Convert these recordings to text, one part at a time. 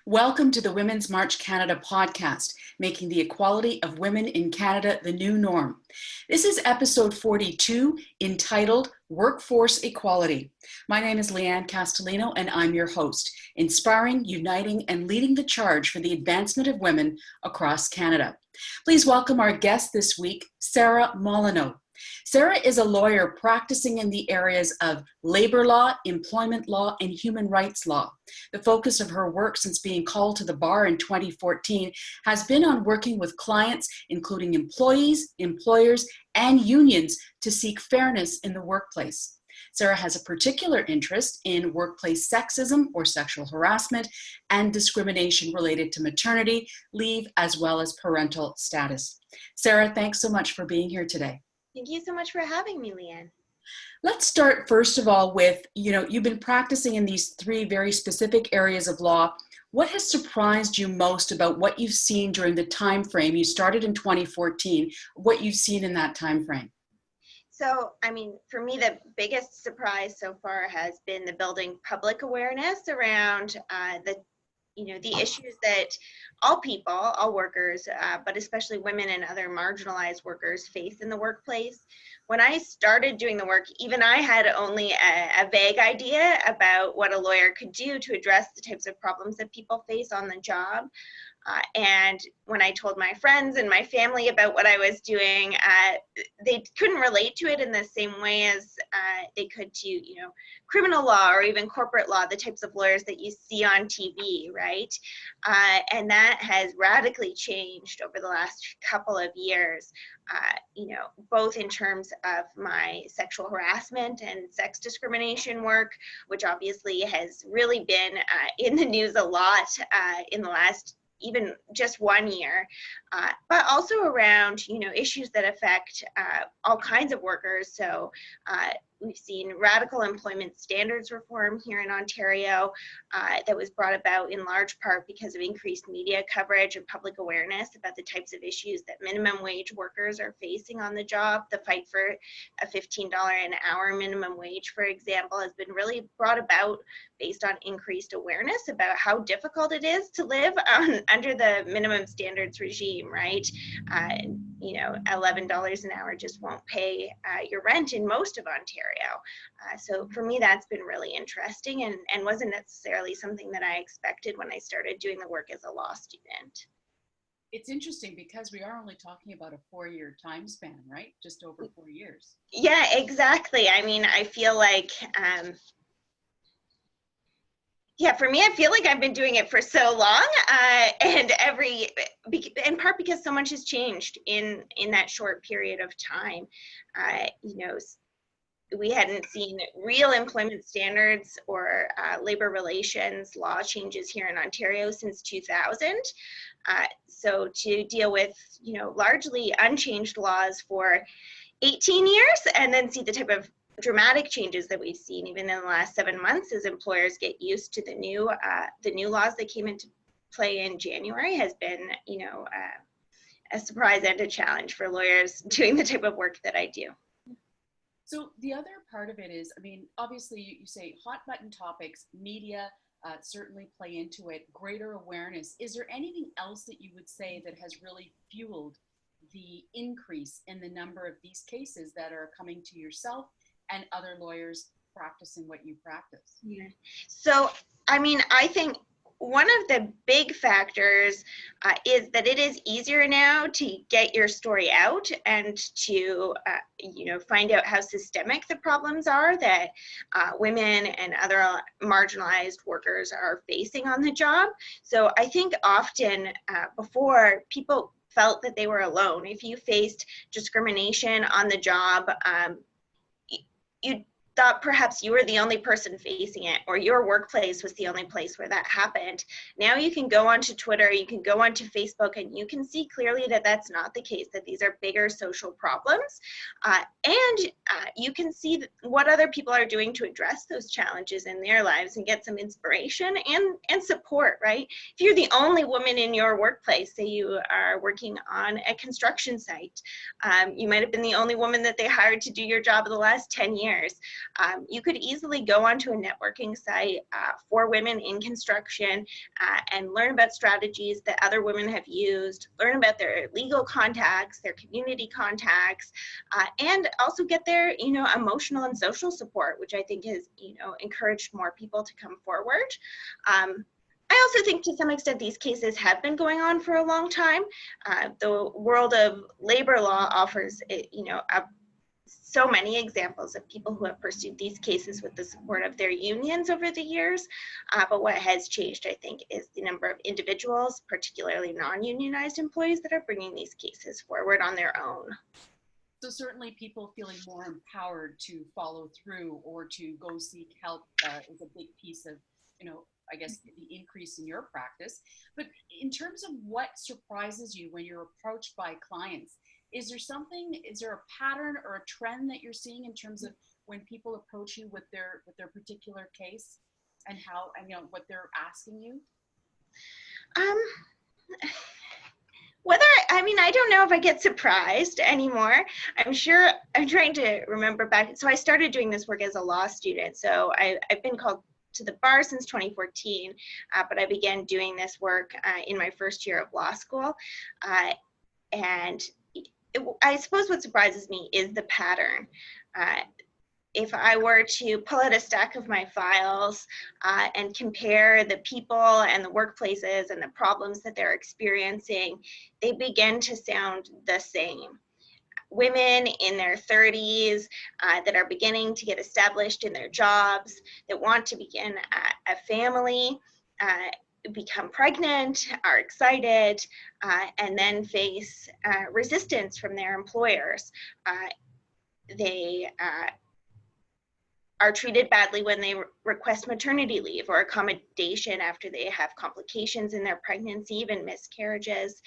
Welcome to the Women's March Canada podcast, making the equality of women in Canada the new norm. This is episode 42, entitled Workforce Equality. My name is Leanne Castellino, and I'm your host, inspiring, uniting, and leading the charge for the advancement of women across Canada. Please welcome our guest this week, Sarah Molyneaux. Sarah is a lawyer practicing in the areas of labor law, employment law, and human rights law. The focus of her work since being called to the bar in 2014 has been on working with clients, including employees, employers, and unions, to seek fairness in the workplace. Sarah has a particular interest in workplace sexism or sexual harassment and discrimination related to maternity leave, as well as parental status. Sarah, thanks so much for being here today. Thank you so much for having me, Leanne. Let's start first of all with, you've been practicing in these three very specific areas of law. What has surprised you most about what you've seen during the time frame? You started in 2014, what you've seen in that time frame. So, for me, the biggest surprise so far has been the building public awareness around the issues that all people, all workers, but especially women and other marginalized workers face in the workplace. When I started doing the work, even I had only a vague idea about what a lawyer could do to address the types of problems that people face on the job. And when I told my friends and my family about what I was doing, they couldn't relate to it in the same way as they could to, criminal law or even corporate law, the types of lawyers that you see on TV, right? And that has radically changed over the last couple of years, both in terms of my sexual harassment and sex discrimination work, which obviously has really been in the news a lot in the last even just 1 year, but also around, issues that affect all kinds of workers. So we've seen radical employment standards reform here in Ontario that was brought about in large part because of increased media coverage and public awareness about the types of issues that minimum wage workers are facing on the job. The fight for a $15 an hour minimum wage, for example, has been really brought about based on increased awareness about how difficult it is to live under the minimum standards regime, right? $11 an hour just won't pay your rent in most of Ontario. So for me, that's been really interesting and wasn't necessarily something that I expected when I started doing the work as a law student. It's interesting because we are only talking about a 4-year time span, right? Just over 4 years. Yeah, exactly. I feel like, for me, I feel like I've been doing it for so long, and in part because so much has changed in that short period of time. We hadn't seen real employment standards or labor relations law changes here in Ontario since 2000. So to deal with, largely unchanged laws for 18 years and then see the type of dramatic changes that we've seen even in the last 7 months as employers get used to the new laws that came into play in January has been, a surprise and a challenge for lawyers doing the type of work that I do. So the other part of it is, obviously you say hot button topics, media certainly play into it, greater awareness. Is there anything else that you would say that has really fueled the increase in the number of these cases that are coming to yourself and other lawyers practicing what you practice? Yeah. So, I think one of the big factors is that it is easier now to get your story out and to, find out how systemic the problems are that women and other marginalized workers are facing on the job. So I think often before, people felt that they were alone. If you faced discrimination on the job, you thought perhaps you were the only person facing it, or your workplace was the only place where that happened. Now you can go onto Twitter, you can go onto Facebook, and you can see clearly that that's not the case, that these are bigger social problems. And you can see what other people are doing to address those challenges in their lives and get some inspiration and support, right? If you're the only woman in your workplace, say you are working on a construction site, you might have been the only woman that they hired to do your job in the last 10 years. You could easily go onto a networking site for women in construction and learn about strategies that other women have used, learn about their legal contacts, their community contacts, and also get their, emotional and social support, which I think has, encouraged more people to come forward. I also think to some extent these cases have been going on for a long time. The world of labor law offers, so many examples of people who have pursued these cases with the support of their unions over the years. But what has changed, I think, is the number of individuals, particularly non-unionized employees, that are bringing these cases forward on their own. So certainly people feeling more empowered to follow through or to go seek help is a big piece of, I guess, the increase in your practice. But in terms of what surprises you when you're approached by clients, is there a pattern or a trend that you're seeing in terms of when people approach you with their particular case and how, what they're asking you? I don't know if I get surprised anymore. I'm trying to remember back. So I started doing this work as a law student. So I've been called to the bar since 2014, but I began doing this work in my first year of law school. And I suppose what surprises me is the pattern. If I were to pull out a stack of my files and compare the people and the workplaces and the problems that they're experiencing, they begin to sound the same. Women in their 30s that are beginning to get established in their jobs, that want to begin a family, become pregnant, are excited, and then face resistance from their employers. They are treated badly when they request maternity leave or accommodation after they have complications in their pregnancy, even miscarriages.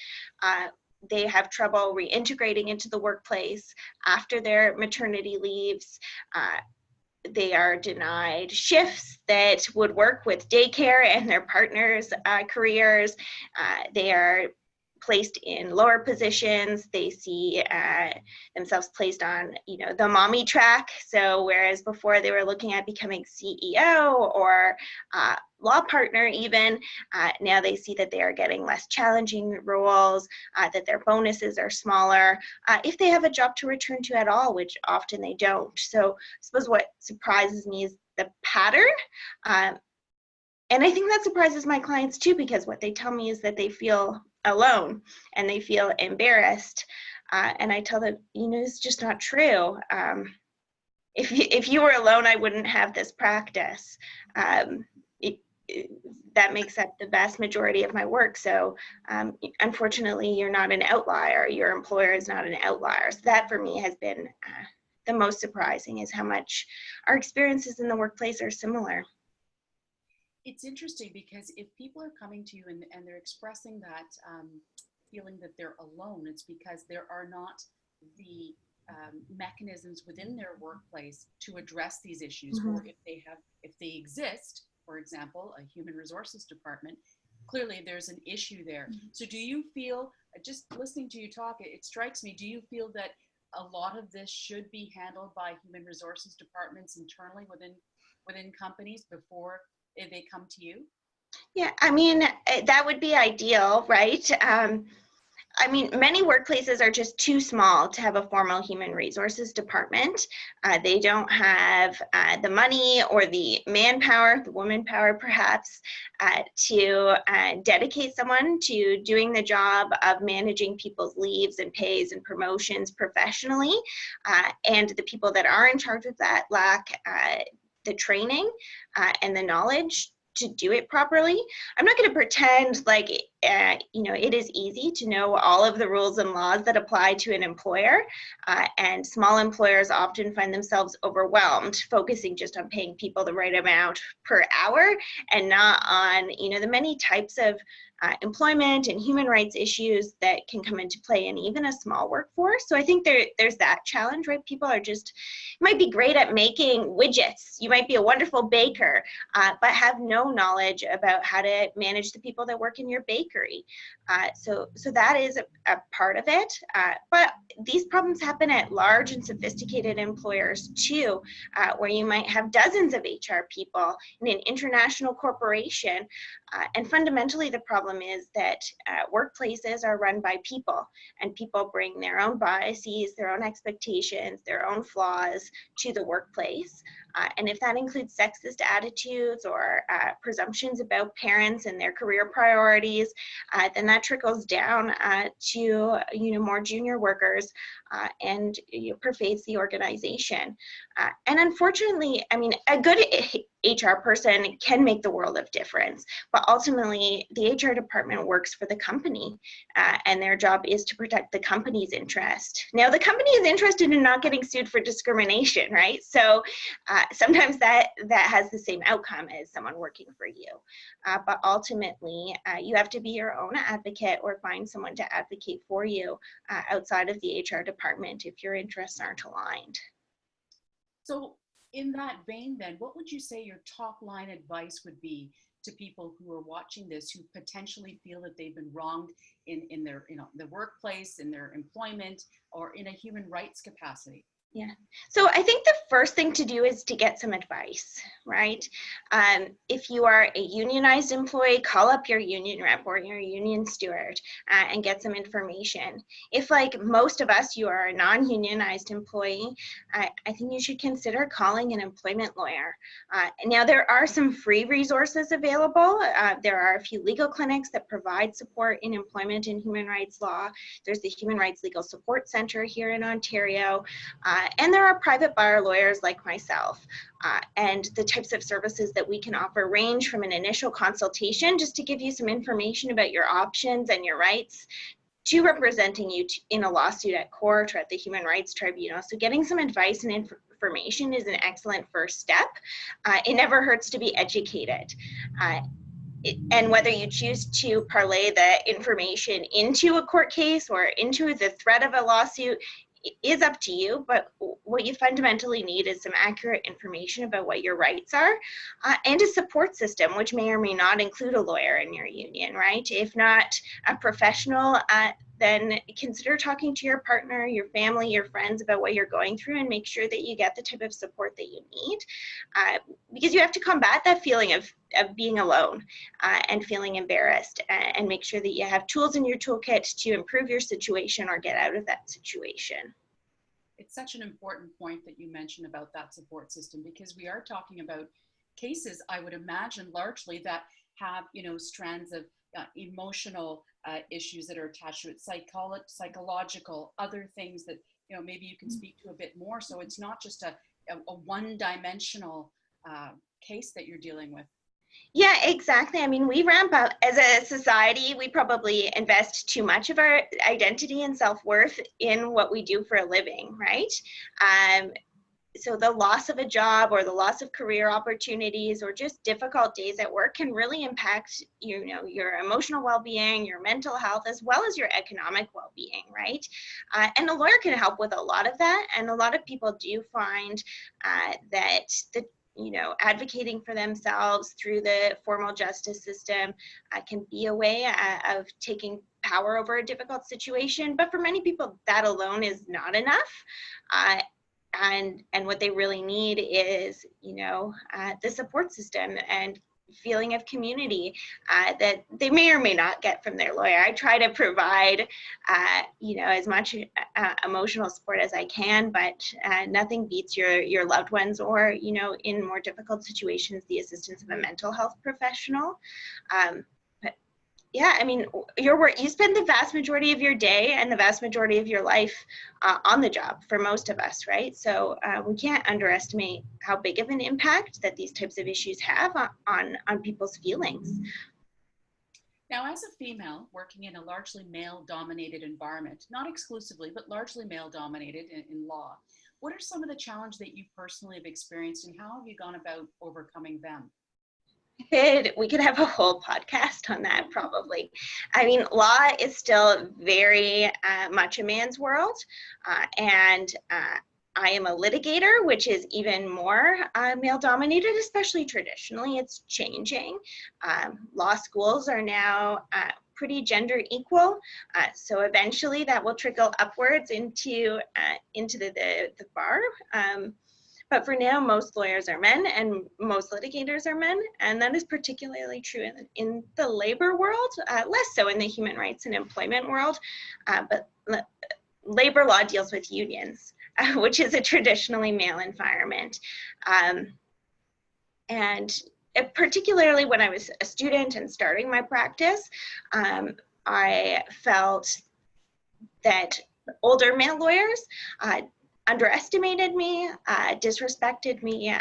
They have trouble reintegrating into the workplace after their maternity leaves. They are denied shifts that would work with daycare and their partners' careers. They are placed in lower positions. They see themselves placed on, the mommy track. So whereas before they were looking at becoming CEO or law partner even, now they see that they are getting less challenging roles, that their bonuses are smaller, if they have a job to return to at all, which often they don't. So I suppose what surprises me is the pattern. And I think that surprises my clients too, because what they tell me is that they feel alone and they feel embarrassed. And I tell them, it's just not true. If you were alone, I wouldn't have this practice. That makes up the vast majority of my work. So unfortunately, you're not an outlier. Your employer is not an outlier. So that for me has been the most surprising, is how much our experiences in the workplace are similar. It's interesting because if people are coming to you and they're expressing that feeling that they're alone, it's because there are not the mechanisms within their workplace to address these issues. Mm-hmm. Or if they exist, for example, a human resources department, clearly there's an issue there. Mm-hmm. So do you feel, just listening to you talk, it strikes me, do you feel that a lot of this should be handled by human resources departments internally within companies before they come to you? Yeah, that would be ideal, right? Many workplaces are just too small to have a formal human resources department. They don't have the money or the manpower, the woman power perhaps, to dedicate someone to doing the job of managing people's leaves and pays and promotions professionally. And the people that are in charge of that lack the training and the knowledge to do it properly. I'm not going to pretend like, it is easy to know all of the rules and laws that apply to an employer. And small employers often find themselves overwhelmed, focusing just on paying people the right amount per hour and not on, the many types of employment and human rights issues that can come into play in even a small workforce. So I think there's that challenge, right? People are you might be great at making widgets. You might be a wonderful baker, but have no knowledge about how to manage the people that work in your bakery. inquiry. So that is a part of it. But these problems happen at large and sophisticated employers too, where you might have dozens of HR people in an international corporation. And fundamentally, the problem is that workplaces are run by people, and people bring their own biases, their own expectations, their own flaws to the workplace. And if that includes sexist attitudes or presumptions about parents and their career priorities, then that trickles down to more junior workers and pervades the organization. And unfortunately, I mean, a good HR person can make the world of difference, but ultimately the HR department works for the company, and their job is to protect the company's interest. Now, the company is interested in not getting sued for discrimination, right? So sometimes that has the same outcome as someone working for you. But ultimately, you have to be your own advocate or find someone to advocate for you outside of the HR department if your interests aren't aligned. So in that vein then, what would you say your top line advice would be to people who are watching this, who potentially feel that they've been wronged in their, the workplace, in their employment, or in a human rights capacity? Yeah. So I think the first thing to do is to get some advice, right? If you are a unionized employee, call up your union rep or your union steward and get some information. If, like most of us, you are a non-unionized employee, I think you should consider calling an employment lawyer. Now, there are some free resources available. There are a few legal clinics that provide support in employment and human rights law. There's the Human Rights Legal Support Center here in Ontario. And there are private bar lawyers like myself. And the types of services that we can offer range from an initial consultation, just to give you some information about your options and your rights, to representing you in a lawsuit at court or at the Human Rights Tribunal. So getting some advice and information is an excellent first step. It never hurts to be educated. And whether you choose to parlay the information into a court case or into the threat of a lawsuit is up to you, but what you fundamentally need is some accurate information about what your rights are, and a support system, which may or may not include a lawyer in your union, right? If not a professional, then consider talking to your partner, your family, your friends about what you're going through, and make sure that you get the type of support that you need, because you have to combat that feeling of being alone and feeling embarrassed, and make sure that you have tools in your toolkit to improve your situation or get out of that situation. It's such an important point that you mentioned about that support system, because we are talking about cases, I would imagine, largely that have, strands of emotional issues that are attached to it, psychological, other things that, maybe you can speak to a bit more. So it's not just a one-dimensional case that you're dealing with. Yeah, exactly. I mean, we ramp up as a society. We probably invest too much of our identity and self-worth in what we do for a living, right? So the loss of a job or the loss of career opportunities or just difficult days at work can really impact, your emotional well-being, your mental health, as well as your economic well-being, right? And a lawyer can help with a lot of that. And a lot of people do find that advocating for themselves through the formal justice system can be a way of taking power over a difficult situation. But for many people, that alone is not enough. And what they really need is, the support system and feeling of community that they may or may not get from their lawyer. I try to provide, as much emotional support as I can, but nothing beats your loved ones or, in more difficult situations, the assistance of a mental health professional. Yeah, I mean, you spend the vast majority of your day and the vast majority of your life on the job for most of us, right? So we can't underestimate how big of an impact that these types of issues have on people's feelings. Now, as a female working in a largely male-dominated environment, not exclusively, but largely male-dominated in law, what are some of the challenges that you personally have experienced, and how have you gone about overcoming them? We could have a whole podcast on that, probably. I mean, law is still very much a man's world, and I am a litigator, which is even more male-dominated, especially traditionally. It's changing. Law schools are now pretty gender equal. So eventually that will trickle upwards into the bar. But for now, most lawyers are men and most litigators are men. And that is particularly true in the labor world, less so in the human rights and employment world. But labor law deals with unions, which is a traditionally male environment. And particularly when I was a student and starting my practice, I felt that older male lawyers underestimated me, disrespected me,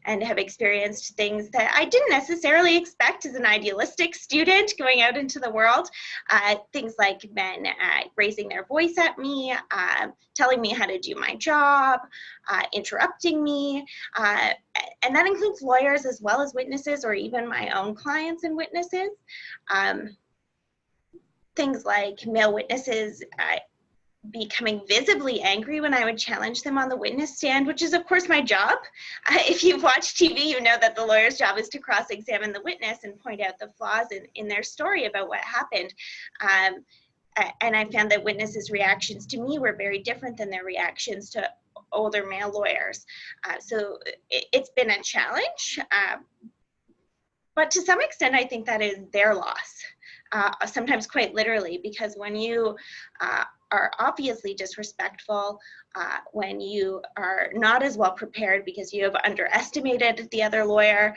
and have experienced things that I didn't necessarily expect as an idealistic student going out into the world. Things like men raising their voice at me, telling me how to do my job, interrupting me. And that includes lawyers as well as witnesses, or even my own clients and witnesses. Things like male witnesses becoming visibly angry when I would challenge them on the witness stand, which is of course my job. If you've watched TV, you know that the lawyer's job is to cross-examine the witness and point out the flaws in their story about what happened. And I found that witnesses' reactions to me were very different than their reactions to older male lawyers. So it's been a challenge, but to some extent, I think that is their loss. Sometimes quite literally, because when you are obviously disrespectful, when you are not as well prepared because you have underestimated the other lawyer,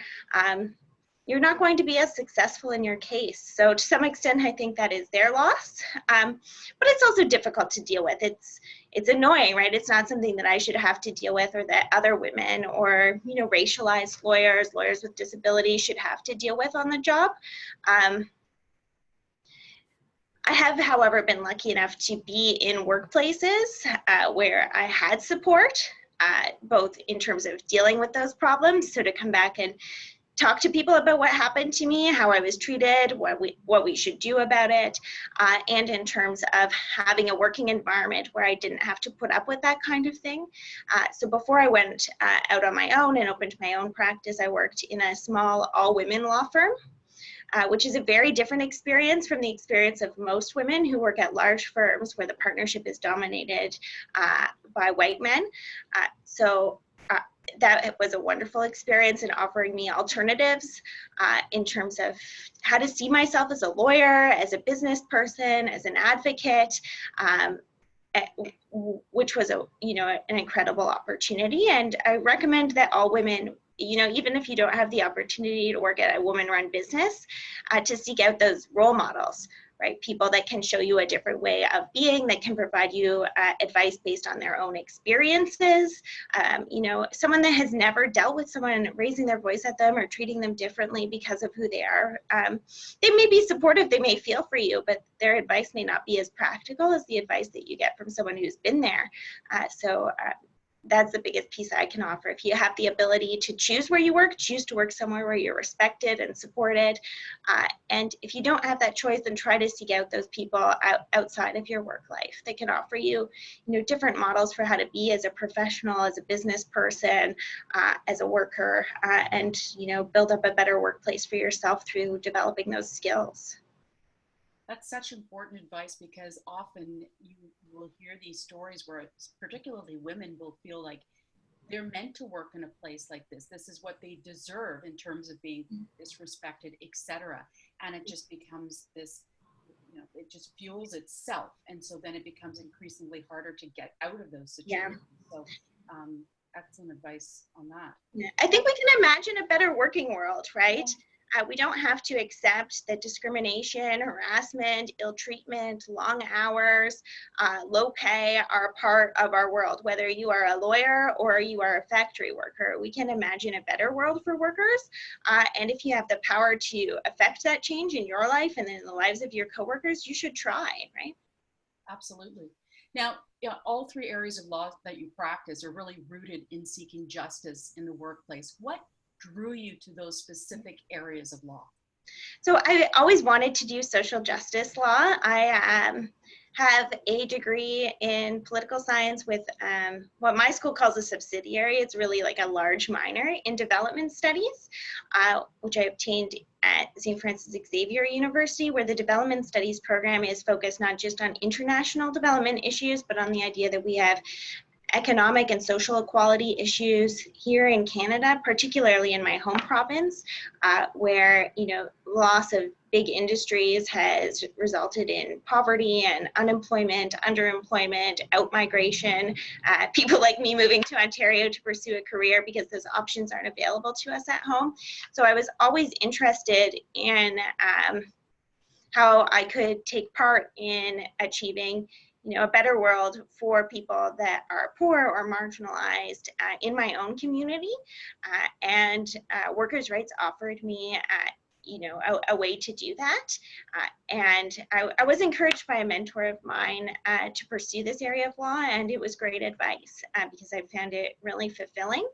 you're not going to be as successful in your case. So to some extent, I think that is their loss, but it's also difficult to deal with. It's annoying, right? It's not something that I should have to deal with, or that other women or, you know, racialized lawyers with disabilities should have to deal with on the job. I have, however, been lucky enough to be in workplaces where I had support, both in terms of dealing with those problems, so to come back and talk to people about what happened to me, how I was treated, what we should do about it, and in terms of having a working environment where I didn't have to put up with that kind of thing. So before I went out on my own and opened my own practice, I worked in a small all-women law firm, which is a very different experience from the experience of most women who work at large firms where the partnership is dominated by white men. So that was a wonderful experience in offering me alternatives in terms of how to see myself as a lawyer, as a business person, as an advocate, which was an incredible opportunity. And I recommend that all women, you know, even if you don't have the opportunity to work at a woman-run business, to seek out those role models, right? People that can show you a different way of being, that can provide you advice based on their own experiences. You know, someone that has never dealt with someone raising their voice at them or treating them differently because of who they are. They may be supportive, they may feel for you, but their advice may not be as practical as the advice that you get from someone who's been there. That's the biggest piece I can offer. If you have the ability to choose where you work, choose to work somewhere where you're respected and supported. And if you don't have that choice, then try to seek out those people outside of your work life that can offer you, different models for how to be as a professional, as a business person, as a worker, and, build up a better workplace for yourself through developing those skills. That's such important advice, because often you will hear these stories where particularly women will feel like they're meant to work in a place like this. This is what they deserve in terms of being disrespected, etc. And it just becomes this, it just fuels itself. And so then it becomes increasingly harder to get out of those situations. Yeah. So excellent advice on that. Yeah. I think we can imagine a better working world, right? Yeah. We don't have to accept that discrimination, harassment, ill treatment, long hours, low pay are part of our world. Whether you are a lawyer or you are a factory worker, we can imagine a better world for workers. And if you have the power to affect that change in your life and in the lives of your coworkers, you should try, right? Absolutely. Now, all three areas of law that you practice are really rooted in seeking justice in the workplace. What drew you to those specific areas of law? So I always wanted to do social justice law. I have a degree in political science with what my school calls a subsidiary. It's really like a large minor in development studies, which I obtained at St. Francis Xavier University, where the development studies program is focused not just on international development issues, but on the idea that we have economic and social equality issues here in Canada, particularly in my home province, where, you know, loss of big industries has resulted in poverty and unemployment, underemployment, outmigration, people like me moving to Ontario to pursue a career because those options aren't available to us at home. So I was always interested in how I could take part in achieving, you know, a better world for people that are poor or marginalized in my own community. And workers' rights offered me, you know, a way to do that. And I was encouraged by a mentor of mine to pursue this area of law, and it was great advice because I found it really fulfilling.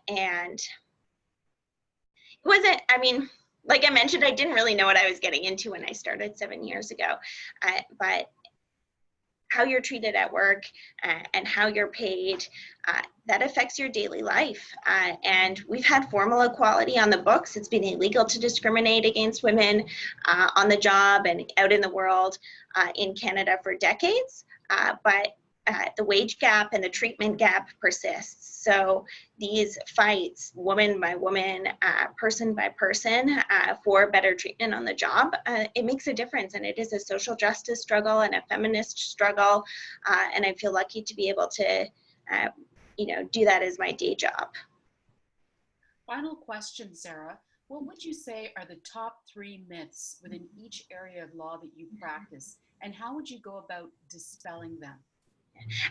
And it wasn't, I mean, like I mentioned, I didn't really know what I was getting into when I started 7 years ago, but how you're treated at work and how you're paid, that affects your daily life. And we've had formal equality on the books. It's been illegal to discriminate against women on the job and out in the world in Canada for decades, but the wage gap and the treatment gap persists. So these fights, woman by woman, person by person, for better treatment on the job, it makes a difference. And it is a social justice struggle and a feminist struggle. And I feel lucky to be able to, you know, do that as my day job. Final question, Sarah. What would you say are the top 3 myths within each area of law that you practice, and how would you go about dispelling them?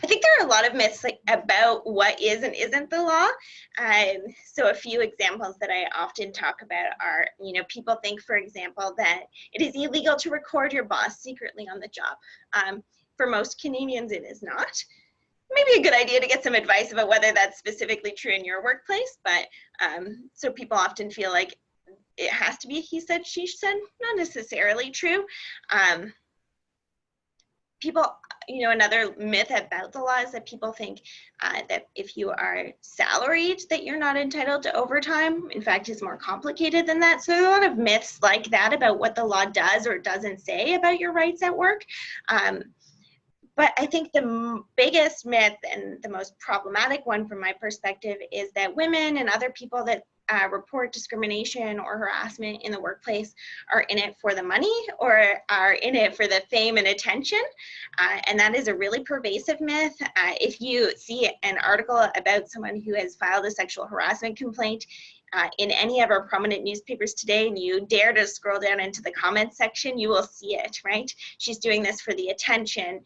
I think there are a lot of myths like about what is and isn't the law. So a few examples that I often talk about are, you know, people think, for example, that it is illegal to record your boss secretly on the job. For most Canadians, it is not. Maybe a good idea to get some advice about whether that's specifically true in your workplace, but so people often feel like it has to be a he said, she said, not necessarily true. People, you know, another myth about the law is that people think that if you are salaried, that you're not entitled to overtime. In fact, it's more complicated than that. So there are a lot of myths like that about what the law does or doesn't say about your rights at work. But I think the biggest myth and the most problematic one from my perspective is that women and other people that report discrimination or harassment in the workplace are in it for the money or are in it for the fame and attention. And that is a really pervasive myth. If you see an article about someone who has filed a sexual harassment complaint in any of our prominent newspapers today, and you dare to scroll down into the comments section, you will see it, right? She's doing this for the attention.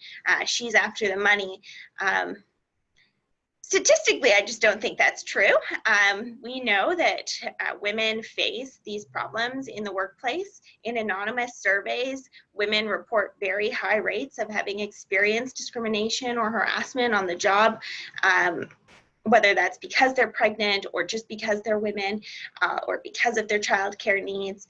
She's after the money. Statistically, I just don't think that's true. We know that women face these problems in the workplace. In anonymous surveys, women report very high rates of having experienced discrimination or harassment on the job, whether that's because they're pregnant or just because they're women or because of their childcare needs.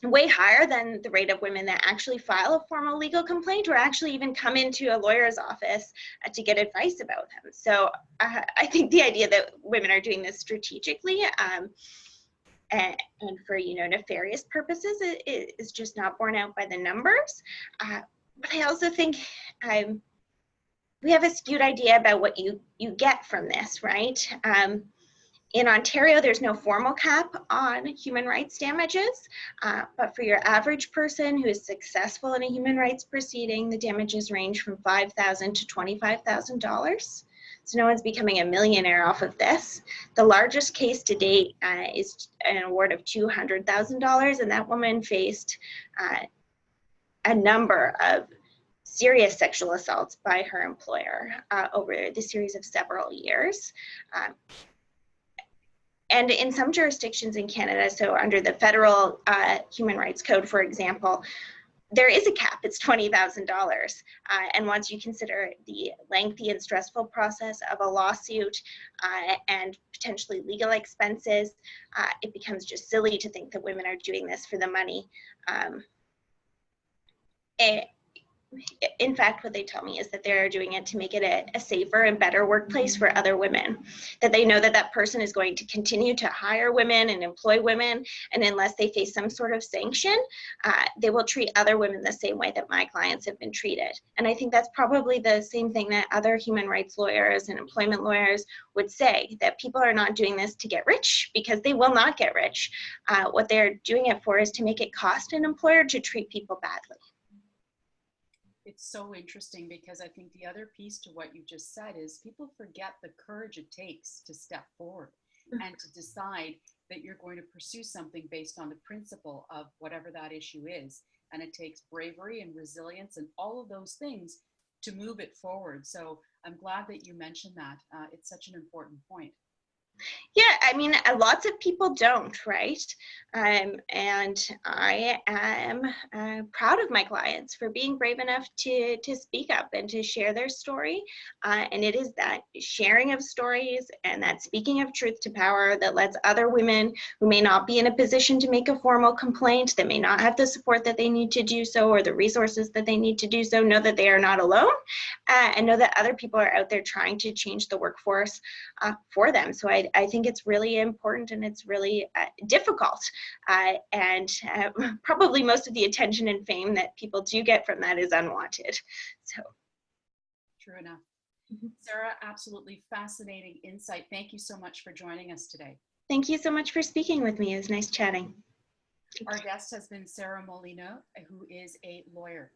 Way higher than the rate of women that actually file a formal legal complaint or actually even come into a lawyer's office to get advice about them. So I think the idea that women are doing this strategically and for, you know, nefarious purposes is just not borne out by the numbers. But I also think we have a skewed idea about what you get from this, right? In Ontario, there's no formal cap on human rights damages, but for your average person who is successful in a human rights proceeding, the damages range from $5,000 to $25,000. So no one's becoming a millionaire off of this. The largest case to date is an award of $200,000, and that woman faced a number of serious sexual assaults by her employer over the series of several years. And in some jurisdictions in Canada, so under the federal Human Rights Code, for example, there is a cap, it's $20,000. And once you consider the lengthy and stressful process of a lawsuit and potentially legal expenses, it becomes just silly to think that women are doing this for the money. In fact, what they tell me is that they're doing it to make it a safer and better workplace for other women, that they know that that person is going to continue to hire women and employ women, and unless they face some sort of sanction, they will treat other women the same way that my clients have been treated. And I think that's probably the same thing that other human rights lawyers and employment lawyers would say, that people are not doing this to get rich, because they will not get rich. What they're doing it for is to make it cost an employer to treat people badly. It's so interesting, because I think the other piece to what you just said is people forget the courage it takes to step forward and to decide that you're going to pursue something based on the principle of whatever that issue is. And it takes bravery and resilience and all of those things to move it forward. So I'm glad that you mentioned that. It's such an important point. Yeah, I mean, lots of people don't, right? And I am proud of my clients for being brave enough to speak up and to share their story. And it is that sharing of stories and that speaking of truth to power that lets other women who may not be in a position to make a formal complaint, that may not have the support that they need to do so or the resources that they need to do so, know that they are not alone, and know that other people are out there trying to change the workforce for them. So I think it's really important, and it's really difficult. And probably most of the attention and fame that people do get from that is unwanted. So. True enough. Sarah, absolutely fascinating insight. Thank you so much for joining us today. Thank you so much for speaking with me. It was nice chatting. Our guest has been Sarah Molyneaux, who is a lawyer.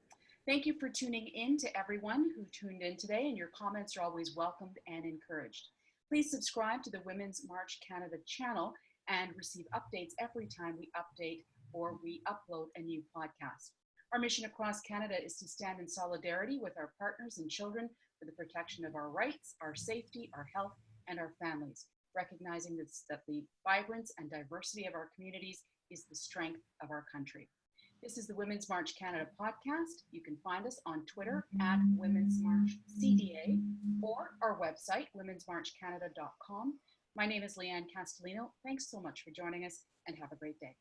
Thank you for tuning in to everyone who tuned in today, and your comments are always welcomed and encouraged. Please subscribe to the Women's March Canada channel and receive updates every time we update or we upload a new podcast. Our mission across Canada is to stand in solidarity with our partners and children for the protection of our rights, our safety, our health, and our families, recognizing that the vibrance and diversity of our communities is the strength of our country. This is the Women's March Canada podcast. You can find us on Twitter at Women's March CDA or our website, womensmarchcanada.com. My name is Leanne Castellino. Thanks so much for joining us, and have a great day.